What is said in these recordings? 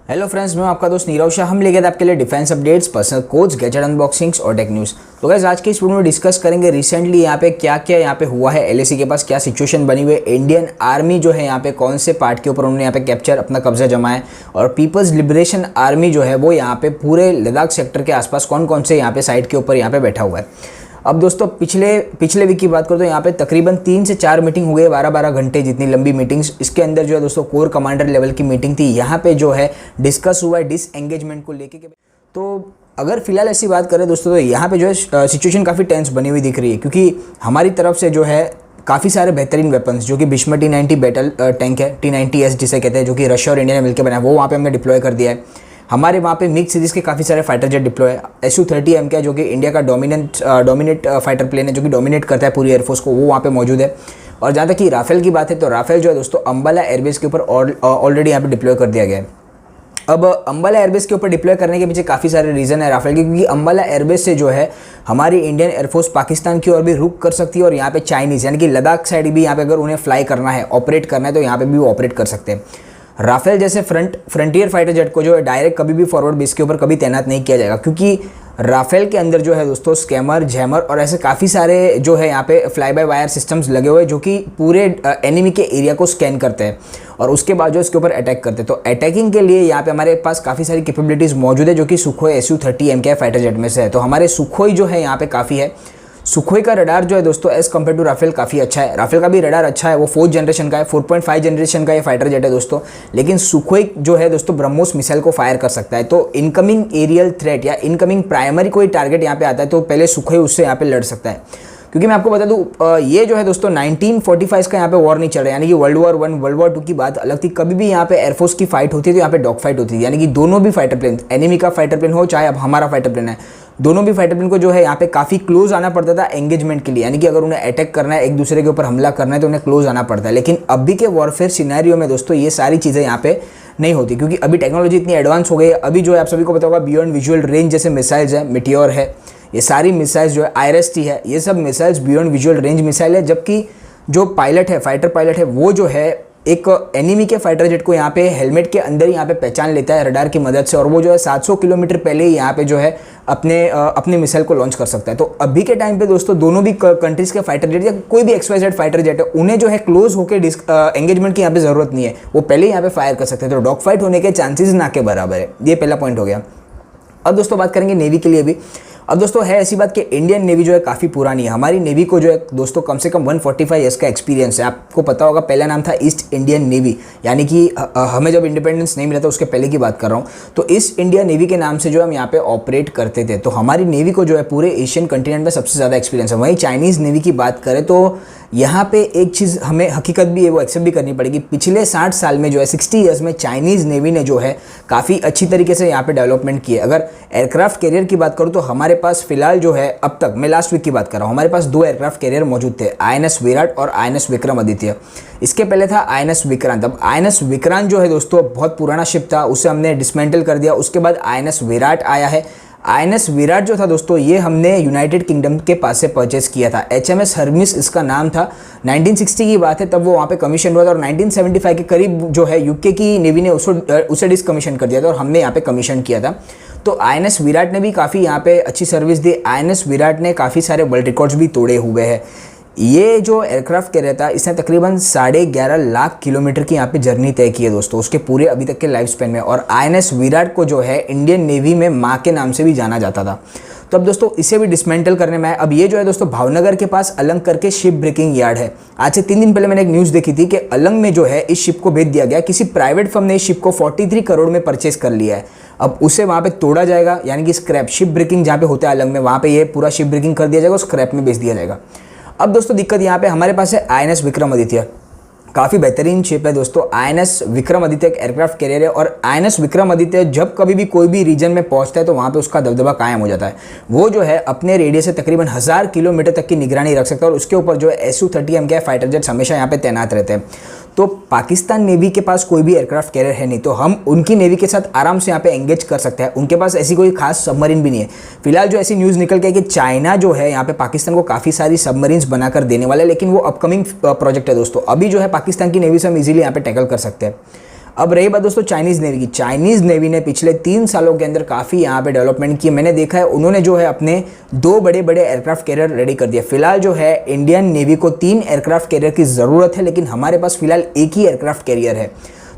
Hello friends, मैं आपका दोस्त नीरव शाह। हम लेके आए आपके लिए defence updates, personal codes, gadget unboxings और टेक न्यूज़। तो गाइस आज के इस वीडियो में डिस्कस करेंगे रिसेंटली यहाँ पे क्या क्या यहाँ पे हुआ है, एलएसी के पास क्या सिचुएशन बनी हुई है, इंडियन आर्मी जो है यहाँ पे कौन से पार्ट के ऊपर उन्होंने यहाँ पे कैप्चर अपना कब्जा जमाया और पीपल्स लिबरेशन आर्मी जो है वो यहाँ पे पूरे लद्दाख सेक्टर के आसपास कौन कौन से यहाँ पे साइड के ऊपर यहाँ पे बैठा हुआ है। अब दोस्तों पिछले वीक की बात करो तो यहाँ पे तकरीबन 3 से 4 मीटिंग हो गई, 12-12 घंटे जितनी लंबी मीटिंग्स। इसके अंदर जो है दोस्तों कोर कमांडर लेवल की मीटिंग थी। यहाँ पे जो है डिस्कस हुआ है डिसएंगेजमेंट को लेके। तो अगर फिलहाल ऐसी बात करें दोस्तों तो यहाँ पे जो है सिचुएशन काफ़ी टेंस बनी हुई दिख रही है, क्योंकि हमारी तरफ से जो है काफ़ी सारे बेहतरीन वेपन्स जो कि भीष्म T90 बैटल टैंक है, T90S जिसे कहते हैं, जो कि रशिया और इंडिया ने मिलकर बनाया, वो वहाँ पे हमने डिप्लॉय कर दिया है। हमारे वहाँ पे मिक्स सीरीज़ के काफ़ी सारे फाइटर जेट डिप्लॉय है। Su-30M का जो कि इंडिया का डोमिनेट फाइटर प्लेन है, जो कि डोमिनेट करता है पूरी एयरफोर्स को, वो वहाँ पे मौजूद है। और जहाँ तक कि राफेल की बात है तो राफेल जो है दोस्तों अंबाला एयरबेस के ऊपर ऑलरेडी यहाँ पे डिप्लॉय कर दिया गया है। अब अंबाला एयरबेस के ऊपर डिप्लॉय करने के पीछे काफ़ी सारे रीज़न है राफेल के, क्योंकि अंबाला एयरबेस से जो है हमारी इंडियन एयरफोर्स पाकिस्तान की ओर भी रुक कर सकती है और यहाँ पे चाइनीज़ यानी कि लद्दाख साइड भी यहाँ पे अगर उन्हें फ्लाई करना है, ऑपरेट करना है, तो यहाँ पे भी वो ऑपरेट कर सकते हैं। राफेल जैसे फ्रंटियर फाइटर जेट को जो है डायरेक्ट कभी भी फॉरवर्ड बेस के ऊपर कभी तैनात नहीं किया जाएगा, क्योंकि राफेल के अंदर जो है दोस्तों स्कैमर, जैमर और ऐसे काफ़ी सारे जो है यहाँ पे फ्लाई बाय वायर सिस्टम्स लगे हुए हैं, जो कि पूरे एनिमी के एरिया को स्कैन करते हैं और उसके बाद जो इसके ऊपर अटैक करते हैं। तो अटैकिंग के लिए यहाँ पे हमारे पास काफ़ी सारी कैपेबिलिटीज़ मौजूद है, जो कि सुखोई Su-30M के फाइटर जेट में से है। तो हमारे सुखोई जो है यहाँ पे काफ़ी है। सुखोई का रडार जो है दोस्तों एज़ कम्पेयर टू राफेल काफ़ी अच्छा है। राफेल का भी रडार अच्छा है, वो 4th जनरेशन का है, 4.5 जनरेशन का ये फाइटर जेट है दोस्तों। लेकिन सुखोई जो है दोस्तों ब्रह्मोस मिसाइल को फायर कर सकता है। तो इनकमिंग एरियल थ्रेट या इनकमिंग प्राइमरी कोई टारगेट यहाँ पे आता है तो पहले सुखोई उससे यहाँ पे लड़ सकता है। क्योंकि मैं आपको बता दूं ये जो है दोस्तों 1945 का यहाँ पे वॉर नहीं चल रहा है, यानी कि वर्ल्ड वॉर 1 वर्ल्ड वॉर 2 की बात अलग थी। कभी भी यहाँ पे एयरफोर्स की फाइट होती है तो यहाँ पे डॉग फाइट होती है, यानी कि दोनों भी फाइटर प्लेन, एनिमी का फाइटर प्लेन हो चाहे अब हमारा फाइटर प्लेन है, दोनों भी फाइटर प्लेन को जो है यहाँ पे काफ़ी क्लोज आना पड़ता था एंगेजमेंट के लिए, यानी कि अगर उन्हें अटैक करना है, एक दूसरे के ऊपर हमला करना है तो उन्हें क्लोज आना पड़ता है। लेकिन अभी के वॉरफेयर सिनेरियो में दोस्तों ये सारी चीज़ें यहाँ पे नहीं होती, क्योंकि अभी टेक्नोलॉजी इतनी एडवांस हो गई है। अभी जो है आप सभी को पता होगा बियॉन्ड विजुअल रेंज जैसे मिसाइल्स है, मिटियोर है, ये सारी मिसाइल्स जो है IRST है, ये सब missiles beyond visual range missile है। जबकि जो पायलट है, फाइटर पायलट है, वो जो है एक एनिमी के फाइटर जेट को यहाँ पे हेलमेट के अंदर ही यहाँ पे पहचान लेता है रडार की मदद से, और वो जो है 700 किलोमीटर पहले ही यहाँ पे जो है अपने मिसाइल को लॉन्च कर सकता है। तो अभी के टाइम पे दोस्तों दोनों भी कंट्रीज़ के फाइटर जेट या कोई भी XYZ फाइटर जेट है, उन्हें जो है क्लोज होकर एंगेजमेंट की यहाँ पे ज़रूरत नहीं है, वो पहले ही यहाँ पे फायर कर सकते हैं। तो डॉग फाइट होने के चांसेस ना के बराबर है। ये पहला पॉइंट हो गया। अब दोस्तों बात करेंगे नेवी के लिए भी। अब दोस्तों है ऐसी बात कि इंडियन नेवी जो है काफ़ी पुरानी है। हमारी नेवी को जो है दोस्तों कम से कम 145 ईयर्स का एक्सपीरियंस है। आपको पता होगा पहला नाम था ईस्ट इंडियन नेवी, यानी कि हमें जब इंडिपेंडेंस नहीं मिला था उसके पहले की बात कर रहा हूँ। तो ईस्ट इंडिया नेवी के नाम से जो हम यहाँ पे ऑपरेट करते थे। तो हमारी नेवी को जो है पूरे एशियन कंटिनेंट में सबसे ज़्यादा एक्सपीरियंस है। वहीं चाइनीज़ नेवी की बात करें तो यहाँ पे एक चीज़ हमें हकीकत भी है, वो एक्सेप्ट भी करनी पड़ेगी। पिछले 60 साल में जो है 60 ईयर्स में चाइनीज़ नेवी ने जो है काफ़ी अच्छी तरीके से यहाँ पे डेवलपमेंट की है। अगर एयरक्राफ्ट कैरियर की बात करूँ तो हमारे पास फिलहाल जो है अब तक, मैं लास्ट वीक की बात कर रहा हूँ, हमारे पास 2 एयरक्राफ्ट कैरियर मौजूद थे, INS विराट और INS विक्रमादित्य। इसके पहले था INS विक्रांत। अब INS विक्रांत जो है दोस्तों बहुत पुराना शिप था, उसे हमने डिसमेंटल कर दिया। उसके बाद INS विराट आया है। INS विराट जो था दोस्तों ये हमने यूनाइटेड किंगडम के पास से परचेस किया था। HMS हर्मिस इसका नाम था। 1960 की बात है तब वो वहाँ पे कमीशन हुआ था, और 1975 के करीब जो है UK की नेवी ने उसे डिसकमीशन कर दिया था और हमने यहाँ पे कमीशन किया था। तो INS विराट ने भी काफ़ी यहाँ पे अच्छी सर्विस दी। INS विराट ने काफ़ी सारे वर्ल्ड रिकॉर्ड्स भी तोड़े हुए हैं। ये जो एयरक्राफ्ट कैरियर था इसने तकरीबन 11.5 लाख किलोमीटर की यहाँ पे जर्नी तय की है दोस्तों, उसके पूरे अभी तक के लाइफ स्पेन में। और INS विराट को जो है इंडियन नेवी में माँ के नाम से भी जाना जाता था। तो अब दोस्तों इसे भी डिसमेंटल करने में आए। अब ये जो है दोस्तों भावनगर के पास अलंग करके शिप ब्रेकिंग यार्ड है। आज से 3 दिन पहले मैंने एक न्यूज़ देखी थी कि अलंग में जो है इस शिप को भेज दिया गया। किसी प्राइवेट फर्म ने इस शिप को 43 करोड़ में परचेस कर लिया है। अब उसे वहाँ पे तोड़ा जाएगा, यानी कि स्क्रैप शिप ब्रेकिंग जहाँ पे होता है अलंग में, वहाँ पे ये पूरा शिप ब्रेकिंग कर दिया जाएगा, स्क्रैप में बेच दिया जाएगा। अब दोस्तों दिक्कत यहाँ पे हमारे पास है INS विक्रमादित्य। काफ़ी बेहतरीन शिप है दोस्तों। INS विक्रमादित्य एक एयरक्राफ्ट कैरियर है, और INS विक्रमादित्य जब कभी भी कोई भी रीजन में पहुंचता है तो वहाँ पे उसका दबदबा कायम हो जाता है। वो जो है अपने रेडियस से तकरीबन 1000 किलोमीटर तक की निगरानी रख सकता है, और उसके ऊपर जो है Su-30M के फाइटर जेट्स हमेशा यहाँ पे तैनात रहते हैं। तो पाकिस्तान नेवी के पास कोई भी एयरक्राफ्ट कैरियर है नहीं, तो हम उनकी नेवी के साथ आराम से यहाँ पे एंगेज कर सकते हैं। उनके पास ऐसी कोई खास सबमरीन भी नहीं है। फिलहाल जो ऐसी न्यूज़ निकल के कि चाइना जो है यहाँ पे पाकिस्तान को काफ़ी सारी सबमरीन्स बनाकर देने वाला है, लेकिन वो अपकमिंग प्रोजेक्ट है दोस्तों। अभी जो है पाकिस्तान की नेवी से हम इजीली यहाँ पे टैकल कर सकते हैं। अब रही बात दोस्तों चाइनीज़ नेवी की। चाइनीज़ नेवी ने पिछले 3 सालों के अंदर काफ़ी यहाँ पे डेवलपमेंट की। मैंने देखा है उन्होंने जो है अपने 2 बड़े बड़े एयरक्राफ्ट कैरियर रेडी कर दिया। फिलहाल जो है इंडियन नेवी को 3 एयरक्राफ्ट कैरियर की ज़रूरत है, लेकिन हमारे पास फिलहाल एक ही एयरक्राफ्ट कैरियर है।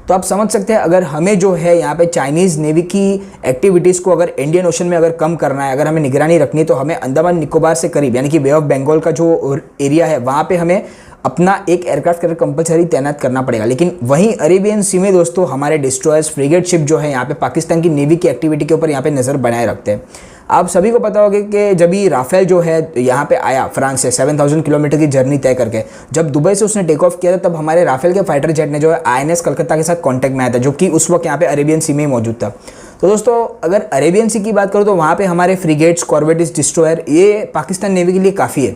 तो आप समझ सकते हैं अगर हमें जो है यहाँ पे चाइनीज़ नेवी की एक्टिविटीज़ को अगर इंडियन ओशन में अगर कम करना है, अगर हमें निगरानी रखनी है, तो हमें अंडमान निकोबार से करीब यानी कि बे ऑफ बंगाल का जो एरिया है वहाँ पे हमें अपना एक एयरक्राफ्ट कैरियर कंपलसरी तैनात करना पड़ेगा। लेकिन वहीं अरेबियन सी में दोस्तों हमारे डिस्ट्रॉयर्स, फ्रिगेट शिप जो है यहाँ पे पाकिस्तान की नेवी की एक्टिविटी के ऊपर यहाँ पे नज़र बनाए रखते हैं। आप सभी को पता होगा कि जब ही राफेल जो है यहाँ पे आया फ्रांस से 7000 किलोमीटर की जर्नी तय करके, जब दुबई से उसने टेक ऑफ किया था, तब हमारे राफेल के फाइटर जेट ने जो है INS कलकत्ता के साथ कॉन्टैक्ट में आया था, जो कि उस वक्त यहाँ पे अरेबियन सी में ही मौजूद था। तो दोस्तों अगर अरेबियन सी की बात करो तो वहाँ पे हमारे फ्रिगेट्स, कॉर्वेट्स, डिस्ट्रॉयर ये पाकिस्तान नेवी के लिए काफ़ी है।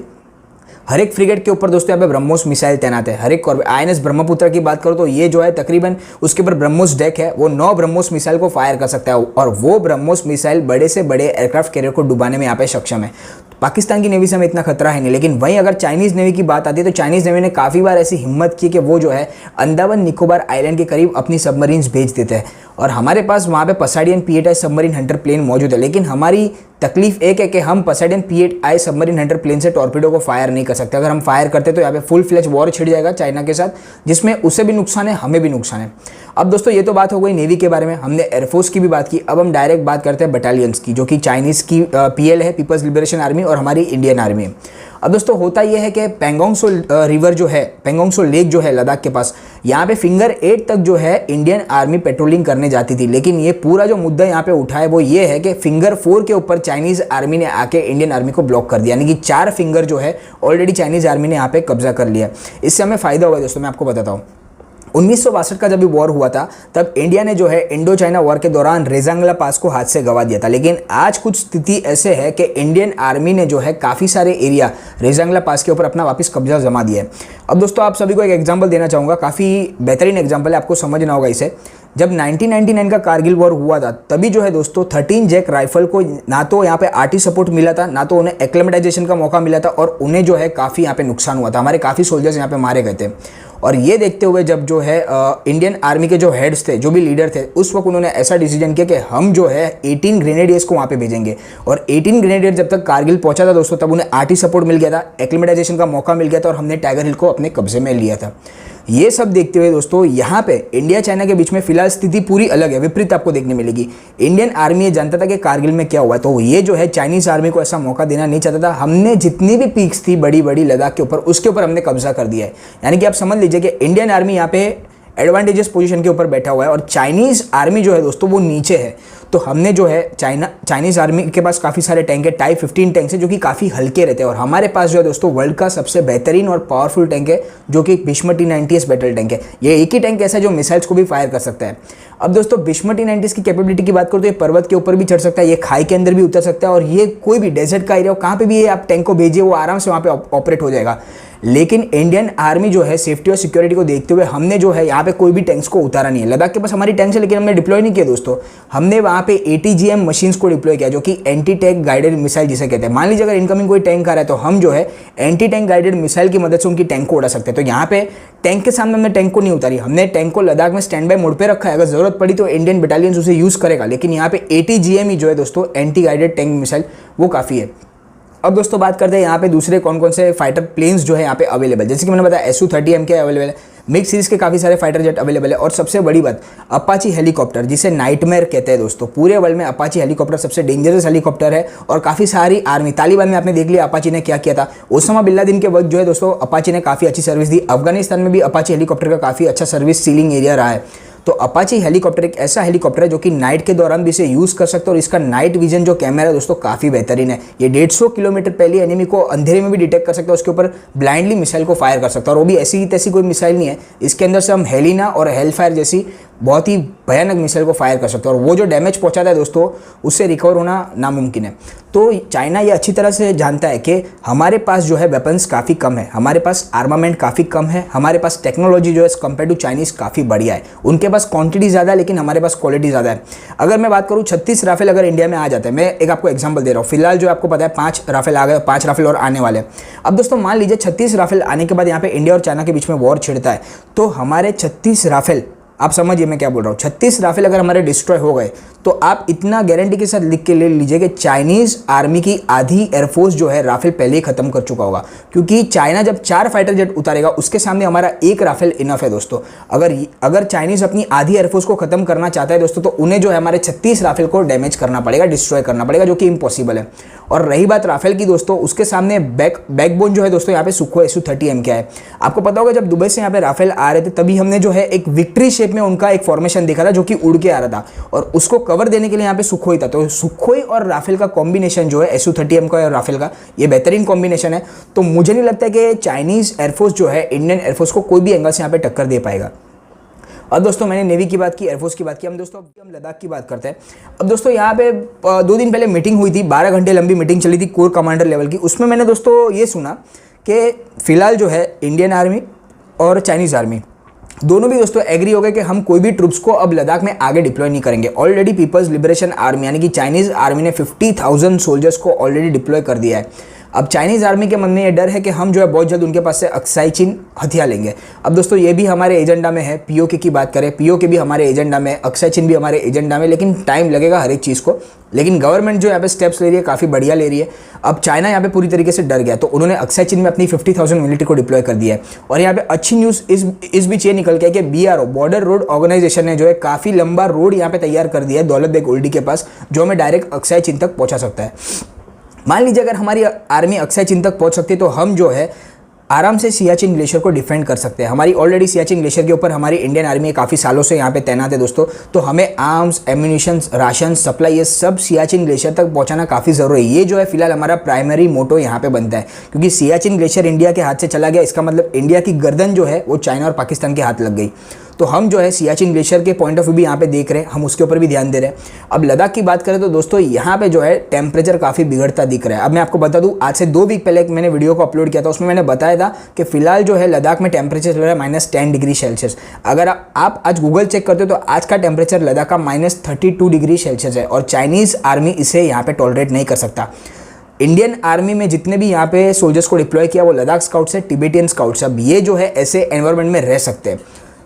हर एक फ्रिगेट के ऊपर दोस्तों यहाँ पे ब्रह्मोस मिसाइल तैनात है। हर एक INS ब्रह्मपुत्र की बात करो तो ये जो है तकरीबन उसके ऊपर ब्रह्मोस डेक है, वो 9 ब्रह्मोस मिसाइल को फायर कर सकता है और वो ब्रह्मोस मिसाइल बड़े से बड़े एयरक्राफ्ट कैरियर को डुबाने में यहाँ पे सक्षम है। पाकिस्तान की नेवी से हमें इतना खतरा है नहीं। लेकिन वहीं अगर चाइनीज़ नेवी की बात आती है तो चाइनीज़ नेवी ने काफ़ी बार ऐसी हिम्मत की कि वो जो है अंडमान निकोबार आइलैंड के करीब अपनी सबमरीन्स भेज देते हैं और हमारे पास वहाँ पे पोसेइडन P-8I सबमरीन हंटर प्लेन मौजूद है। लेकिन हमारी तकलीफ एक है कि हम पोसेइडन P-8I सबमरीन हंटर प्लेन से टॉर्पीडो को फायर नहीं कर सकते। अगर हम फायर करते तो यहाँ पे फुल फ्लेज वॉर छिड़ जाएगा चाइना के साथ, जिसमें उसे भी नुकसान है, हमें भी नुकसान है। अब दोस्तों ये तो बात हो गई नेवी के बारे में, हमने एयरफोर्स की भी बात की। अब हम डायरेक्ट बात करते हैं बटालियंस की, जो कि चाइनीज़ की PL है, पीपल्स लिबरेशन आर्मी, और हमारी इंडियन आर्मी है। अब दोस्तों होता यह है कि पेंगोंग सो रिवर जो है, पेंगोंग सो लेक जो है लद्दाख के पास, यहाँ पे फिंगर 8 तक जो है इंडियन आर्मी पेट्रोलिंग करने जाती थी। लेकिन ये पूरा जो मुद्दा यहाँ पे उठा है वो ये है कि फिंगर 4 के ऊपर चाइनीज़ आर्मी ने आके इंडियन आर्मी को ब्लॉक कर दिया, यानी कि 4 फिंगर जो है ऑलरेडी चाइनीज़ आर्मी ने यहाँ पे कब्जा कर लिया। इससे हमें फ़ायदा हुआ दोस्तों, मैं आपको बताता हूँ। 1962 का जब भी वॉर हुआ था तब इंडिया ने जो है इंडो चाइना वॉर के दौरान रेजांगला पास को हाथ से गंवा दिया था। लेकिन आज कुछ स्थिति ऐसे है कि इंडियन आर्मी ने जो है काफ़ी सारे एरिया रेजांगला पास के ऊपर अपना वापस कब्जा जमा दिया है। अब दोस्तों आप सभी को एक एग्जांपल देना चाहूँगा, काफ़ी बेहतरीन एग्जांपल है, आपको समझना होगा इसे। जब 1999 का कारगिल वॉर हुआ था तभी जो है दोस्तों 13 जैक राइफल को ना तो यहाँ पे RT सपोर्ट मिला था, ना तो उन्हें एक्लेमेटाइजेशन का मौका मिला था, और उन्हें जो है काफ़ी यहाँ पे नुकसान हुआ था। हमारे काफ़ी सोल्जर्स यहाँ पे मारे गए थे। और ये देखते हुए जब जो है इंडियन आर्मी के जो हेड्स थे, जो भी लीडर थे, उस वक्त उन्होंने ऐसा डिसीजन किया कि हम जो है 18 ग्रेनेडियर्स को वहाँ पे भेजेंगे। और 18 ग्रेनेडियर जब तक कारगिल पहुंचा था दोस्तों, तब उन्हें RT सपोर्ट मिल गया था, एक्लेमेटाइजेशन का मौका मिल गया था, और हमने टाइगर हिल को अपने कब्जे में लिया था। ये सब देखते हुए दोस्तों यहाँ पे इंडिया चाइना के बीच में फिलहाल स्थिति पूरी अलग है, विपरीत आपको देखने मिलेगी। इंडियन आर्मी ये जानता था कि कारगिल में क्या हुआ, तो ये जो है चाइनीज़ आर्मी को ऐसा मौका देना नहीं चाहता था। हमने जितनी भी पीक्स थी बड़ी बड़ी लद्दाख के ऊपर, उसके ऊपर हमने कब्जा कर दिया है। यानी कि आप समझ लीजिए कि इंडियन आर्मी यहाँ पे एडवांटेजेस पोजीशन के ऊपर बैठा हुआ है और चाइनीज़ आर्मी जो है दोस्तों वो नीचे है। तो हमने जो है चाइनीज़ आर्मी के पास काफ़ी सारे टैंक है, टाइप 15 टैंक्स है, जो कि काफ़ी हल्के रहते हैं, और हमारे पास जो है दोस्तों वर्ल्ड का सबसे बेहतरीन और पावरफुल टैंक है, जो कि भीष्म T-90S बैटल टैंक है। ये एक ही टैंक ऐसा है जो मिसाइल्स को भी फायर कर सकता है। अब दोस्तों भीष्म T-90S की कैपेबिलिटी की बात करो तो ये पर्वत के ऊपर भी चढ़ सकता है, ये खाई के अंदर भी उतर सकता है, और ये कोई भी डेजर्ट का एरिया हो, कहाँ पे भी ये आप टैंक को भेजिए, वो आराम से वहाँ पे ऑपरेट हो जाएगा। लेकिन इंडियन आर्मी जो है सेफ्टी और सिक्योरिटी को देखते हुए हमने जो है यहाँ पे कोई भी टैंक्स को उतारा नहीं है। लद्दाख के पास हमारी टैंक्स है, लेकिन हमने डिप्लॉय नहीं किया दोस्तों। हमने वहाँ पे ATGM मशीन्स को डिप्लॉय किया, जो कि एंटी टैंक गाइडेड मिसाइल जिसे कहते हैं। मान लीजिए अगर इनकमिंग कोई टैंक आ रहा है तो हम जो है एंटी टैंक गाइडेड मिसाइल की मदद से उनकी टैंक को उड़ा सकते हैं। तो यहाँ पे टैंक के सामने हमने टैंक को नहीं उतारी, हमने टैंक को लद्दाख में स्टैंड बाय मोड पे रखा है। अगर जरूरत पड़ी तो इंडियन बटालियंस उसे यूज़ करेगा, लेकिन यहाँ पे ATGM ही जो है दोस्तों एंटी गाइडेड टैंक मिसाइल वो काफ़ी है। अब दोस्तों बात करते हैं यहाँ पे दूसरे कौन कौन से फाइटर प्लेन्स जो है यहाँ पे अवेलेबल। जैसे कि मैंने बताया SU-30MK अवेलेबल है, मिक्स सीरीज के काफ़ी सारे फाइटर जेट अवेलेबल है, और सबसे बड़ी बात अपाची हेलीकॉप्टर, जिसे नाइटमेयर कहते हैं दोस्तों। पूरे वर्ल्ड में अपाची हेलीकॉप्टर सबसे डेंजरस हेलीकॉप्टर है, और काफ़ी सारी आर्मी, तालिबान में आपने देख लिया अपाची ने क्या किया था। ओसामा बिन लादेन के वक्त जो है दोस्तों अपाची ने काफ़ी अच्छी सर्विस दी। अफगानिस्तान में भी अपाची हेलीकॉप्टर का काफ़ी अच्छा सर्विस सीलिंग एरिया रहा है। तो अपाची हेलीकॉप्टर एक ऐसा हेलीकॉप्टर है जो कि नाइट के दौरान भी इसे यूज़ कर सकते हो, और इसका नाइट विजन जो कैमरा है दोस्तों काफ़ी बेहतरीन है। ये 150 किलोमीटर पहले एनिमी को अंधेरे में भी डिटेक्ट कर सकता है, उसके ऊपर ब्लाइंडली मिसाइल को फायर कर सकता है, और वो भी ऐसी तैसी कोई मिसाइल नहीं है। इसके अंदर से हम हेलिना और हेलफायर जैसी बहुत ही भयानक मिसाइल को फायर कर सकते हैं, और वो जो डैमेज पहुंचाता है दोस्तों उससे रिकवर होना नामुमकिन है। तो चाइना ये अच्छी तरह से जानता है कि हमारे पास जो है वेपन्स काफ़ी कम है, हमारे पास आर्मामेंट काफ़ी कम है, हमारे पास टेक्नोलॉजी जो है कंपेयर टू चाइनीज़ काफ़ी बढ़िया है। उनके पास क्वांटिटी ज़्यादा है, लेकिन हमारे पास क्वालिटी ज़्यादा है। अगर मैं बात करूँ 36 राफेल अगर इंडिया में आ जाते हैं, मैं एक आपको एग्जाम्पल दे रहा हूँ। फिलहाल जो आपको पता है 5 राफेल आ गए, 5 राफेल और आने वाले। अब दोस्तों मान लीजिए 36 राफेल आने के बाद यहाँ पे इंडिया और चाइना के बीच में वॉर छिड़ता है, तो हमारे 36 राफेल आप समझिए मैं क्या बोल रहा हूँ। 36 राफेल अगर हमारे डिस्ट्रॉय हो गए तो आप इतना गारंटी के साथ लिख के ले लीजिए कि चाइनीज़ आर्मी की आधी एयरफोर्स जो है राफेल पहले ही खत्म कर चुका होगा, क्योंकि चाइना जब 4 फाइटर जेट उतारेगा उसके सामने हमारा एक राफेल इनफ है दोस्तों। अगर चाइनीज़ अपनी आधी एयरफोर्स को खत्म करना चाहता है दोस्तों तो उन्हें जो है हमारे 36 राफेल को डैमेज करना पड़ेगा, डिस्ट्रॉय करना पड़ेगा, जो कि इम्पॉसिबल है। और रही बात राफेल की दोस्तों, उसके सामने बैकबोन जो है दोस्तों यहाँ पे सुखोई Su-30M क्या है। आपको पता होगा जब दुबई से यहाँ पे राफेल आ रहे थे तभी हमने जो है एक विक्ट्री शेप में उनका एक फॉर्मेशन देखा था जो कि उड़ के आ रहा था और उसको कवर देने के लिए यहाँ पे सुखोई था। तो सुखोई और राफेल का कॉम्बिनेशन जो है Su-30M का और राफेल का, ये बेहतरीन कॉम्बिनेशन है। तो मुझे नहीं लगता कि चाइनीज़ एयरफोर्स जो है इंडियन एयरफोर्स को कोई भी एंगल से यहाँ पे टक्कर दे पाएगा। अब दोस्तों मैंने नेवी की बात की, एयरफोर्स की बात की, हम दोस्तों हम लद्दाख की बात करते हैं। अब दोस्तों यहाँ पे 2 दिन पहले मीटिंग हुई थी, 12 घंटे लंबी मीटिंग चली थी कोर कमांडर लेवल की। उसमें मैंने दोस्तों ये सुना कि फिलहाल जो है इंडियन आर्मी और चाइनीज़ आर्मी दोनों भी दोस्तों एग्री हो गए कि हम कोई भी ट्रुप्स को अब लद्दाख में आगे डिप्लॉय नहीं करेंगे। ऑलरेडी पीपल्स लिबरेशन आर्मी यानी कि चाइनीज़ आर्मी ने 50,000 सोल्जर्स को ऑलरेडी डिप्लॉय कर दिया है। अब चाइनीज़ आर्मी के मन में ये डर है कि हम जो है बहुत जल्द उनके पास से अक्साई चीन हथियार लेंगे। अब दोस्तों ये भी हमारे एजेंडा में है। पीओके की बात करें, पीओके भी हमारे एजेंडा में, अक्साई चीन भी हमारे एजेंडा में, लेकिन टाइम लगेगा हर एक चीज़ को। लेकिन गवर्नमेंट जो यहाँ पे स्टेप्स ले रही है काफ़ी बढ़िया ले रही है। अब चाइना यहाँ पे पूरी तरीके से डर गया तो उन्होंने अक्साई चीन में अपनी 50,000 मिलिट्री को डिप्लॉय कर दिया है। और यहाँ पे अच्छी न्यूज़ इस बीच ये निकल के कि BRO बॉर्डर रोड ऑर्गेनाइजेशन ने जो है काफ़ी लंबा रोड यहाँ पे तैयार कर दिया है दौलत बेग ओल्डी के पास, जो हमें डायरेक्ट अक्साई चीन तक पहुँचा सकता है। मान लीजिए अगर हमारी आर्मी अक्साई चीन तक पहुंच सकती है तो हम जो है आराम से सियाचिन ग्लेशियर को डिफेंड कर सकते हैं। हमारी ऑलरेडी सियाचिन ग्लेशियर के ऊपर हमारी इंडियन आर्मी काफ़ी सालों से यहाँ पे तैनात है दोस्तों। तो हमें आर्म्स, एम्यूनिशन, राशन सप्लाई ये सब सियाचिन ग्लेशियर तक पहुँचाना काफ़ी ज़रूरी है। ये जो है फिलहाल हमारा प्राइमरी मोटो यहाँ पे बनता है, क्योंकि सियाचिन ग्लेशियर इंडिया के हाथ से चला गया, इसका मतलब इंडिया की गर्दन जो है वो चाइना और पाकिस्तान के हाथ लग गई। तो हम जो है सियाचिन ग्लेशियर के पॉइंट ऑफ व्यू भी यहाँ पे देख रहे हैं, हम उसके ऊपर भी ध्यान दे रहे हैं। अब लद्दाख की बात करें तो दोस्तों यहाँ पे जो है टेम्परेचर काफ़ी बिगड़ता दिख रहा है। अब मैं आपको बता दूँ, आज से 2 वीक पहले एक मैंने वीडियो को अपलोड किया था, उसमें मैंने बताया था कि फिलहाल जो है लद्दाख में टेम्परेचर चल रहा है -10 डिग्री सेल्सियस। अगर आप आज गूगल चेक करते हो तो आज का टेम्परेचर लद्दाख का -32 डिग्री सेल्सियस है और चाइनीज़ आर्मी इसे यहाँ पे टॉलरेट नहीं कर सकता। इंडियन आर्मी में जितने भी यहाँ पे सोल्जर्स को डिप्लॉय किया वो लद्दाख स्काउट्स है, टिबेटियन स्काउट्स। अब ये जो है ऐसे एनवायरनमेंट में रह सकते हैं।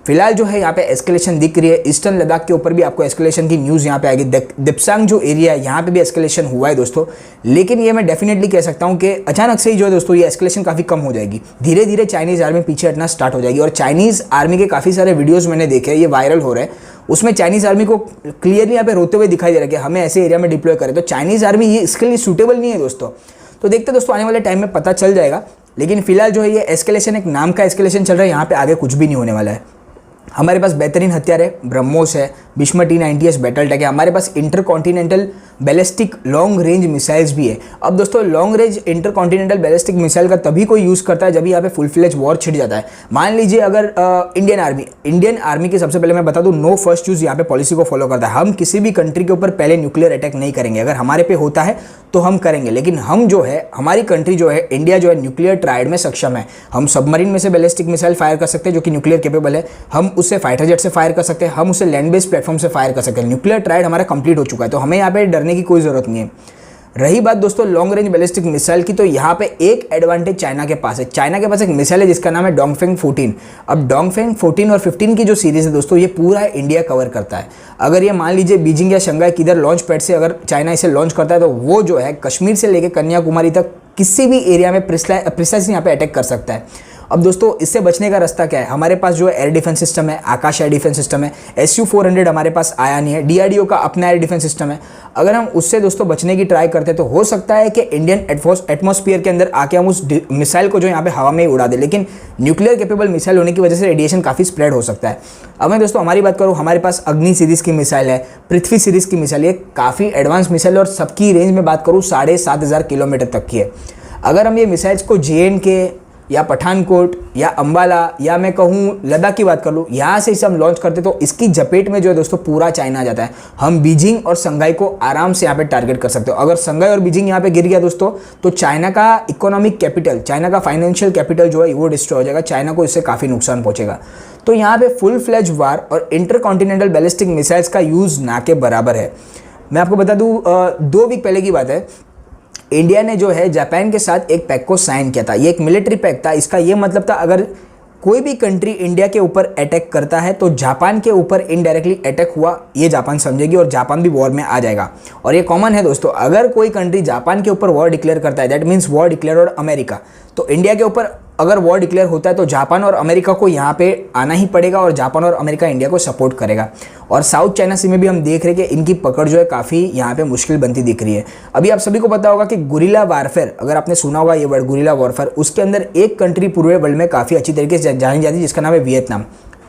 फिलहाल जो है यहाँ पे एस्केलेशन दिख रही है। ईस्टर्न लद्दाख के ऊपर भी आपको एस्केलेशन की न्यूज़ यहाँ पे आएगी। दिप्सांग जो एरिया है यहाँ पे भी एस्केलेशन हुआ है दोस्तों, लेकिन ये मैं डेफिनेटली कह सकता हूँ कि अचानक से ही जो है दोस्तों ये एस्केलेशन काफ़ी कम हो जाएगी। धीरे धीरे चाइनीज़ आर्मी पीछे हटना स्टार्ट हो जाएगी। और चाइनीज़ आर्मी के काफ़ी सारे वीडियोज़ मैंने देखे, ये वायरल हो रहे हैं, उसमें चाइनीज़ आर्मी को क्लियरली यहाँ पे रोते हुए दिखाई दे रहा है कि हमें ऐसे एरिया में डिप्लॉय करें। तो चाइनीज़ आर्मी ये इसके लिए सूटेबल नहीं है दोस्तों। तो देखते दोस्तों आने वाले टाइम में पता चल जाएगा। लेकिन फिलहाल जो है ये एस्केलेशन एक नाम का एस्केलेशन चल रहा है, यहाँ पे आगे कुछ भी नहीं होने वाला है। हमारे पास बेहतरीन हथियार है, ब्रह्मोस है, भीष्म T-90S बैटल टैंक है, हमारे पास intercontinental ballistic long range missiles भी है। अब दोस्तों long range intercontinental ballistic missile का तभी कोई यूज़ करता है जब यहाँ पे फुल फ्लेज वॉर छिड़ जाता है। मान लीजिए अगर इंडियन आर्मी की सबसे पहले मैं बता दूं नो फर्स्ट यूज़ यहाँ पे पॉलिसी को फॉलो करता है। हम किसी भी कंट्री के ऊपर पहले न्यूक्लियर अटैक नहीं करेंगे, अगर हमारे पे होता है तो हम करेंगे। लेकिन हम जो है हमारी कंट्री जो है इंडिया जो है न्यूक्लियर ट्रायड में सक्षम है। हम सबमरीन में से बैलिस्टिक मिसाइल फायर कर सकते हैं जो कि न्यूक्लियर केपेबल है, हम उससे फाइटर जेट से फायर कर सकते हैं, हम उसे लैंड बेस्ड प्लेटफॉर्म से फायर कर सकते हैं। न्यूक्लियर ट्रायड हमारा कंप्लीट हो चुका है, तो हमें यहाँ पे डरने की कोई ज़रूरत नहीं है। रही बात दोस्तों लॉन्ग रेंज बैलिस्टिक मिसाइल की, तो यहाँ पे एक एडवांटेज चाइना के पास है। चाइना के पास एक मिसाइल है जिसका नाम है डोंगफेंग 14। अब डोंगफेंग 14 और 15 की जो सीरीज़ है दोस्तों ये पूरा इंडिया कवर करता है। अगर ये मान लीजिए बीजिंग या शंघाई किधर लॉन्च पैड से अगर चाइना इसे लॉन्च करता है तो वो जो है कश्मीर से लेकर कन्याकुमारी तक किसी भी एरिया में प्रिसाइसली यहाँ पे अटैक कर सकता है। अब दोस्तों इससे बचने का रास्ता क्या है, हमारे पास जो है एयर डिफेंस सिस्टम है, आकाश एयर डिफेंस सिस्टम है, Su-400 हमारे पास आया नहीं है, DRDO का अपना एयर डिफेंस सिस्टम है। अगर हम उससे दोस्तों बचने की ट्राई करते हैं तो हो सकता है कि इंडियन एटमॉस्फेयर के अंदर आके हम उस मिसाइल को जो यहाँ पे हवा में ही उड़ा दें, लेकिन न्यूक्लियर कैपेबल मिसाइल होने की वजह से रेडिएशन काफ़ी स्प्रेड हो सकता है। अब मैं दोस्तों हमारी बात करूँ, हमारे पास अग्नि सीरीज़ की मिसाइल है, पृथ्वी सीरीज़ की मिसाइल, ये काफ़ी एडवांस मिसाइल और सबकी रेंज में बात करूँ 7,500 किलोमीटर तक की है। अगर हम ये मिसाइल्स को JNK या पठानकोट या अंबाला या मैं कहूँ लद्दाख की बात कर लूँ, यहाँ से इसे हम लॉन्च करते तो इसकी जपेट में जो है दोस्तों पूरा चाइना आ जाता है। हम बीजिंग और शंघाई को आराम से यहाँ पे टारगेट कर सकते हो। अगर शंघाई और बीजिंग यहाँ पे गिर गया दोस्तों तो चाइना का इकोनॉमिक कैपिटल, चाइना का फाइनेंशियल कैपिटल जो है वो डिस्ट्रॉय हो जाएगा, चाइना को इससे काफ़ी नुकसान पहुँचेगा। तो यहाँ पे फुल फ्लेज वार और इंटरकॉन्टिनेंटल बैलिस्टिक मिसाइल्स का यूज़ ना के बराबर है। मैं आपको बता दूँ 2 वीक पहले की बात है, इंडिया ने जो है जापान के साथ एक पैक्ट को साइन किया था। ये एक मिलिट्री पैक्ट था। इसका ये मतलब था अगर कोई भी कंट्री इंडिया के ऊपर अटैक करता है तो जापान के ऊपर इनडायरेक्टली अटैक हुआ ये जापान समझेगी और जापान भी वॉर में आ जाएगा। और ये कॉमन है दोस्तों, अगर कोई कंट्री जापान के ऊपर वॉर डिक्लेयर करता है दैट मीन्स वॉर डिक्लेयर और अमेरिका, तो इंडिया के ऊपर अगर वॉर डिक्लेयर होता है तो जापान और अमेरिका को यहाँ पे आना ही पड़ेगा और जापान और अमेरिका इंडिया को सपोर्ट करेगा। और साउथ चाइना सी में भी हम देख रहे हैं कि इनकी पकड़ जो है काफ़ी यहाँ पे मुश्किल बनती दिख रही है। अभी आप सभी को पता होगा कि गुरिल्ला वारफेयर, अगर आपने सुना होगा ये वर्ड गुरिल्ला वॉरफेयर, उसके अंदर एक कंट्री पूरे वर्ल्ड में काफ़ी अच्छी तरीके से जानी जाती है जिसका नाम है वियतनाम।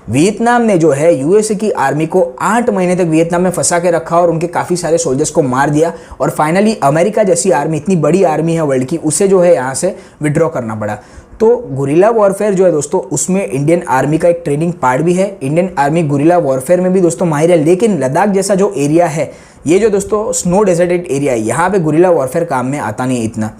वियतनाम ने जो है यूएसए की आर्मी को 8 महीने तक वियतनाम में फंसा के रखा और उनके काफ़ी सारे सोल्जर्स को मार दिया और फाइनली अमेरिका जैसी आर्मी, इतनी बड़ी आर्मी है वर्ल्ड की, उसे जो है यहाँ से विड्रॉ करना पड़ा। तो गुरिल्ला वॉरफेयर जो है दोस्तों उसमें इंडियन आर्मी का एक ट्रेनिंग पार्ट भी है। इंडियन आर्मी गुरिल्ला वॉरफेयर में भी दोस्तों माहिर है, लेकिन लद्दाख जैसा जो एरिया है, ये जो दोस्तों स्नो डेजर्टेड एरिया है, यहाँ पे गुरिल्ला वॉरफेयर काम में आता नहीं है इतना।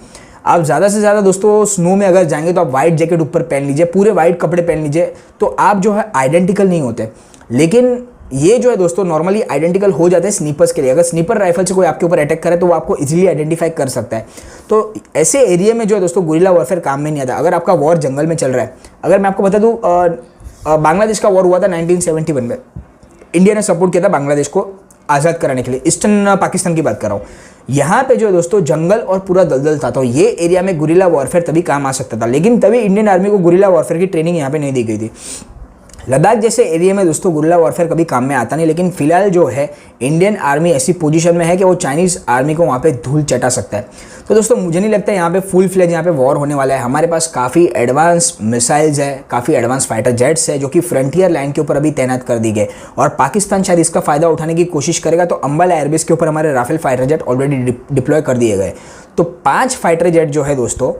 आप ज़्यादा से ज़्यादा दोस्तों स्नो में अगर जाएंगे तो आप वाइट जैकेट ऊपर पहन लीजिए, पूरे वाइट कपड़े पहन लीजिए, तो आप जो है आइडेंटिकल नहीं होते। लेकिन ये जो है दोस्तों नॉर्मली आइडेंटिकल हो जाते हैं स्नीपर्स के लिए। अगर स्नीपर राइफल से कोई आपके ऊपर अटैक करे तो वो आपको इजीली आइडेंटिफाई कर सकता है। तो ऐसे एरिया में जो है दोस्तों गुरिल्ला वॉरफेयर काम में नहीं आता। अगर आपका वॉर जंगल में चल रहा है, अगर मैं आपको बता दूँ बांग्लादेश का वॉर हुआ था 1971 में, इंडिया ने सपोर्ट किया था बांग्लादेश को आज़ाद कराने के लिए, ईस्टर्न पाकिस्तान की बात कर रहा हूँ। यहाँ पे जो है दोस्तों जंगल और पूरा दलदल था, तो ये एरिया में गुरिल्ला वॉरफेयर तभी काम आ सकता था, लेकिन तभी इंडियन आर्मी को गुरिल्ला वॉरफेयर की ट्रेनिंग यहाँ पे नहीं दी गई थी। लद्दाख जैसे एरिया में दोस्तों गुरिल्ला वॉरफेयर कभी काम में आता नहीं, लेकिन फिलहाल जो है इंडियन आर्मी ऐसी पोजीशन में है कि वो चाइनीज़ आर्मी को वहाँ पे धूल चटा सकता है। तो दोस्तों मुझे नहीं लगता यहाँ पे फुल फ्लेज यहाँ पे वॉर होने वाला है। हमारे पास काफ़ी एडवांस मिसाइल्स है, काफ़ी एडवांस फाइटर जेट्स है जो कि फ्रंटियर लाइन के ऊपर अभी तैनात कर दी गए और पाकिस्तान शायद इसका फ़ायदा उठाने की कोशिश करेगा। तो अंबाला एयरबेस के ऊपर हमारे Rafale fighter jet already deploy कर दिए गए। तो 5 फाइटर जेट जो है दोस्तों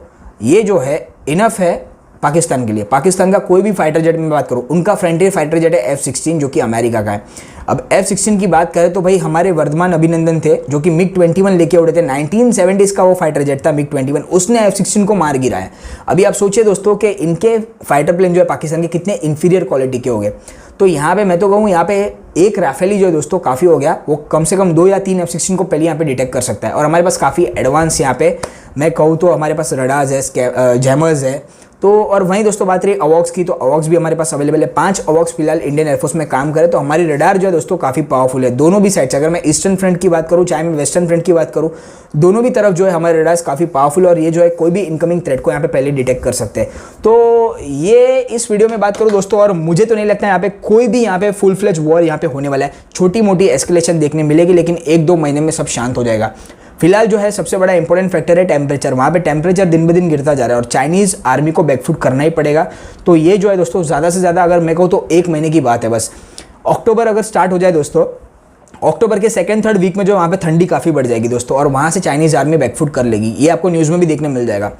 ये जो है इनफ है पाकिस्तान के लिए। पाकिस्तान का कोई भी फाइटर जेट में बात करूँ, उनका फ्रंटियर फाइटर जेट है F-16 जो कि अमेरिका का है। अब F-16 की बात करें तो भाई हमारे वर्धमान अभिनंदन थे जो कि MiG-21 लेके उड़े थे, 1970s का वो फाइटर जेट था MiG-21, उसने F-16 को मार गिरा है। अभी आप सोचिए दोस्तों कि इनके फाइटर प्लेन जो है पाकिस्तान के कितने इंफीरियर क्वालिटी के हो गए। तो यहाँ पे मैं तो कहूँ यहाँ पे एक राफेली जो है दोस्तों काफ़ी हो गया, वो कम से कम 2 या 3 F-16 को पहले यहाँ पे डिटेक्ट कर सकता है। और हमारे पास काफ़ी एडवांस यहाँ पे मैं कहूँ तो हमारे पास रडार्स है, जैमर्स है। तो और वहीं दोस्तों बात रही अवॉक्स की, तो अवॉक्स भी हमारे पास अवेलेबल है। 5 अवॉक्स फिलहाल इंडियन एयरफोर्स में काम करे। तो हमारी रडार जो है दोस्तों काफ़ी पावरफुल है दोनों भी साइड से। अगर मैं ईस्टर्न फ्रंट की बात करूँ चाहे मैं वेस्टर्न फ्रंट की बात करूँ, दोनों भी तरफ जो है हमारे रडार्स काफ़ी पावरफुल और ये जो है कोई भी इनकमिंग थ्रेट को यहाँ पे पहले डिटेक्ट कर सकते हैं। तो ये इस वीडियो में बात करूँ दोस्तों, और मुझे तो नहीं लगता यहाँ पे कोई भी यहाँ पे फुल फ्लेज वॉर यहाँ पे होने वाला है। छोटी मोटी एस्केलेशन देखने मिलेगी, लेकिन 1-2 महीने में सब शांत हो जाएगा। फिलहाल जो है सबसे बड़ा इंपॉर्टेंट फैक्टर है टेम्परेचर। वहाँ पे टेम्परेचर दिन ब दिन गिरता जा रहा है और चाइनीज़ आर्मी को बैकफुट करना ही पड़ेगा। तो ये जो है दोस्तों ज़्यादा से ज़्यादा अगर मैं कहूँ तो 1 महीने की बात है बस। अक्टूबर अगर स्टार्ट हो जाए दोस्तों, अक्टूबर के 2nd-3rd वीक में जो वहाँ पे ठंडी काफ़ी बढ़ जाएगी दोस्तों और वहाँ से चाइनीज़ आर्मी बैकफुट कर लेगी। ये आपको न्यूज़ में भी देखने मिल जाएगा।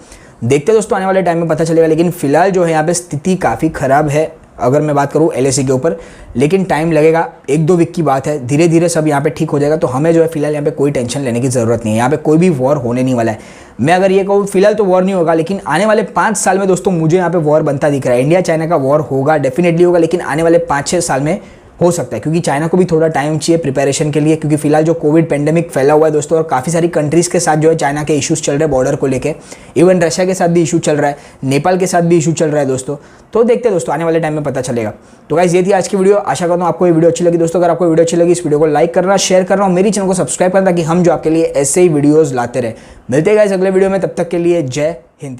देखते दोस्तों आने वाले टाइम में पता चलेगा, लेकिन फिलहाल जो है यहाँ पे स्थिति काफ़ी ख़राब है अगर मैं बात करूँ LAC के ऊपर। लेकिन टाइम लगेगा, 1-2 वीक की बात है, धीरे धीरे सब यहाँ पे ठीक हो जाएगा। तो हमें जो है फिलहाल यहाँ पे कोई टेंशन लेने की ज़रूरत नहीं है। यहाँ पे कोई भी वॉर होने नहीं वाला है। मैं अगर ये कहूँ फिलहाल तो वॉर नहीं होगा, लेकिन आने वाले 5 साल में दोस्तों मुझे यहाँ पे वॉर बनता दिख रहा है। इंडिया चाइना का वॉर होगा, डेफिनेटली होगा, लेकिन आने वाले 5-6 साल में हो सकता है, क्योंकि चाइना को भी थोड़ा टाइम चाहिए प्रिपरेशन के लिए। क्योंकि फिलहाल जो कोविड पेंडेमिक फैला हुआ है दोस्तों और काफ़ी सारी कंट्रीज़ के साथ जो है चाइना के इश्यूज़ चल रहे हैं बॉर्डर को लेके। इवन रशिया के साथ भी इशू चल रहा है, नेपाल के साथ भी इशू चल रहा है दोस्तों। तो देखते हैं दोस्तों आने वाले टाइम में पता चलेगा। तो गाइस ये थी आज की वीडियो। आशा करता हूँ आपको ये वीडियो अच्छी लगी दोस्तों। अगर आपको वीडियो अच्छी लगी इस वीडियो को लाइक करना, शेयर करना और मेरी चैनल को सब्सक्राइब करना, ताकि हम जो आपके लिए ऐसे ही वीडियोज़ लाते रहे। मिलते हैं गाइस अगले वीडियो में, तब तक के लिए जय हिंद।